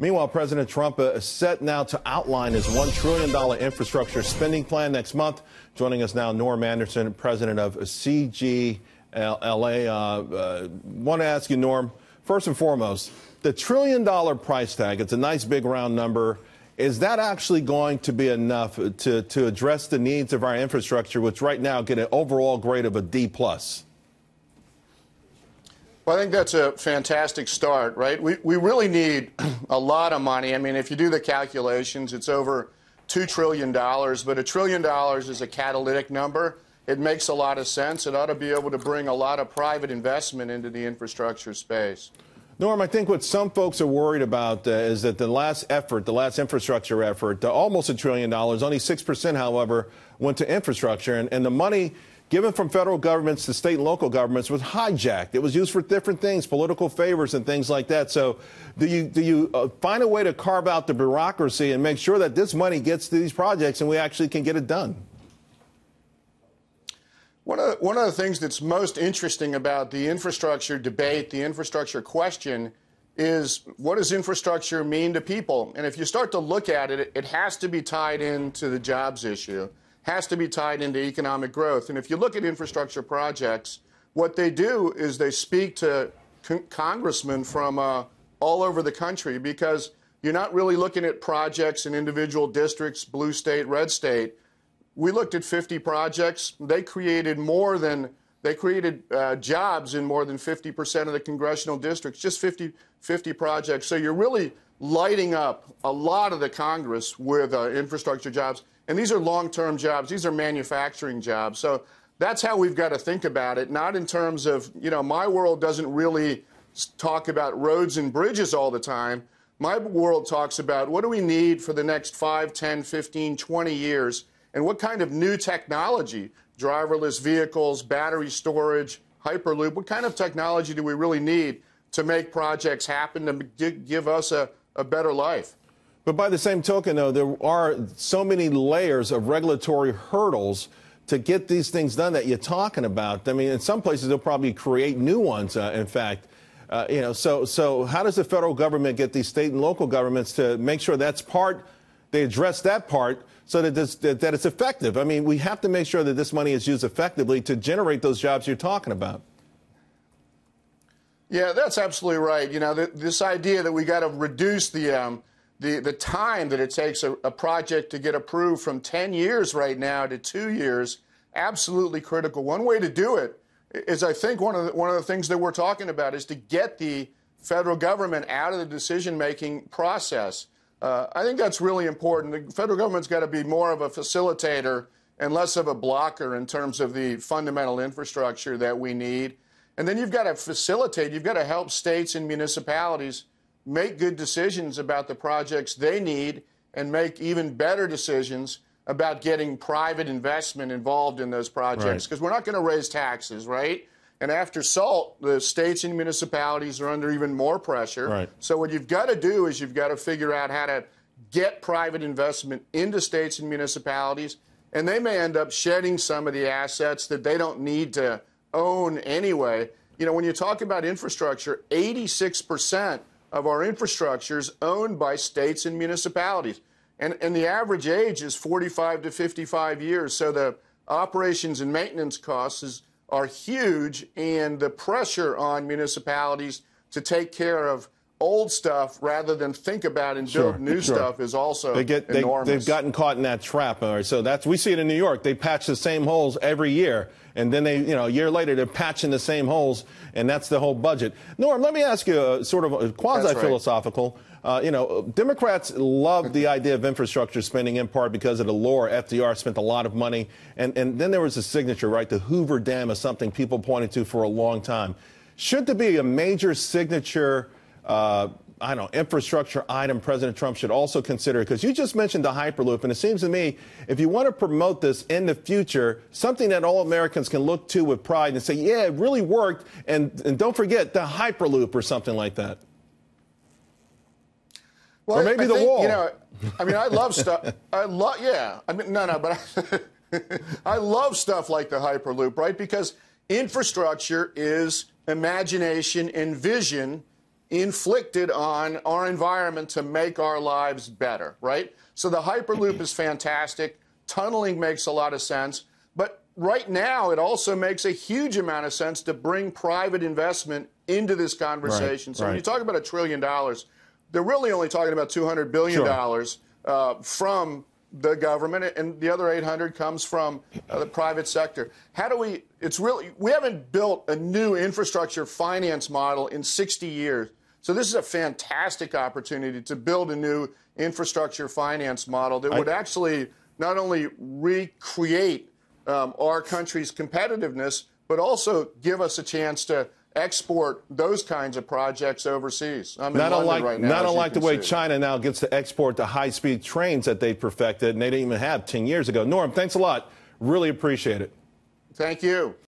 Meanwhile, President Trump is set now to outline his $1 trillion infrastructure spending plan next month. Joining us now, Norm Anderson, president of CGLA. Want to ask you, Norm, first and foremost, the $1 trillion price tag, it's a nice big round number. Is that actually going to be enough to address the needs of our infrastructure, which right now get an overall grade of a D+? Well, I think that's a fantastic start, right? We really need a lot of money. I mean, if you do the calculations, it's over $2 trillion, but $1 trillion is a catalytic number. It makes a lot of sense. It ought to be able to bring a lot of private investment into the infrastructure space. Norm, I think what some folks are worried about is that the last infrastructure effort, almost $1 trillion, only 6%, however, went to infrastructure. And the money given from federal governments to state and local governments was hijacked. It was used for different things, political favors and things like that. So do you find a way to carve out the bureaucracy and make sure that this money gets to these projects and we actually can get it done? One of the things that's most interesting about the infrastructure debate, the infrastructure question, is what does infrastructure mean to people? And if you start to look at it, it has to be tied into the jobs issue, has to be tied into economic growth. And if you look at infrastructure projects, what they do is they speak to congressmen from all over the country, because you're not really looking at projects in individual districts, blue state, red state. We looked at 50 projects. They created jobs in more than 50% of the congressional districts, just 50 projects. So you're really lighting up a lot of the Congress with infrastructure jobs. And these are long-term jobs. These are manufacturing jobs. So that's how we've got to think about it, not in terms of, my world doesn't really talk about roads and bridges all the time. My world talks about what do we need for the next 5, 10, 15, 20 years. And what kind of new technology, driverless vehicles, battery storage, Hyperloop, what kind of technology do we really need to make projects happen to give us a better life? But by the same token, though, there are so many layers of regulatory hurdles to get these things done that you're talking about. I mean, in some places, they'll probably create new ones, in fact. So how does the federal government get these state and local governments to make sure they address that part, so that it's effective? I mean, we have to make sure that this money is used effectively to generate those jobs you're talking about. Yeah, that's absolutely right. This idea that we got to reduce the time that it takes a project to get approved from 10 years right now to 2 years, absolutely critical. One way to do it is, I think one of the things that we're talking about is to get the federal government out of the decision-making process. I think that's really important. The federal government's got to be more of a facilitator and less of a blocker in terms of the fundamental infrastructure that we need. And then you've got to facilitate. You've got to help states and municipalities make good decisions about the projects they need and make even better decisions about getting private investment involved in those projects. Because we're not going to raise taxes, right? And after SALT, the states and municipalities are under even more pressure. Right. So what you've got to do is you've got to figure out how to get private investment into states and municipalities, and they may end up shedding some of the assets that they don't need to own anyway. When you talk about infrastructure, 86% of our infrastructure is owned by states and municipalities. And the average age is 45 to 55 years. So the operations and maintenance costs are huge, and the pressure on municipalities to take care of old stuff rather than think about and build new stuff is also enormous. They've gotten caught in that trap. So we see it in New York. They patch the same holes every year, and then a year later they're patching the same holes, and that's the whole budget. Norm, let me ask you a sort of a quasi-philosophical. Democrats love the idea of infrastructure spending, in part because of the lore. FDR spent a lot of money. And then there was a signature, right? The Hoover Dam is something people pointed to for a long time. Should there be a major signature, infrastructure item President Trump should also consider? Because you just mentioned the Hyperloop, and it seems to me if you want to promote this in the future, something that all Americans can look to with pride and say, yeah, it really worked, and don't forget the Hyperloop or something like that. Well, or maybe the wall. I love stuff. I love stuff like the Hyperloop, right? Because infrastructure is imagination and vision inflicted on our environment to make our lives better, right? So the Hyperloop is fantastic. Tunneling makes a lot of sense. But right now, it also makes a huge amount of sense to bring private investment into this conversation. So when you talk about $1 trillion, they're really only talking about $200 billion from the government, and the other 800 comes from the private sector. How do we? We haven't built a new infrastructure finance model in 60 years. So this is a fantastic opportunity to build a new infrastructure finance model that would actually not only recreate our country's competitiveness, but also give us a chance to export those kinds of projects overseas. I'm in London right now. Not unlike the way China now gets to export the high-speed trains that they perfected and they didn't even have 10 years ago. Norm, thanks a lot. Really appreciate it. Thank you.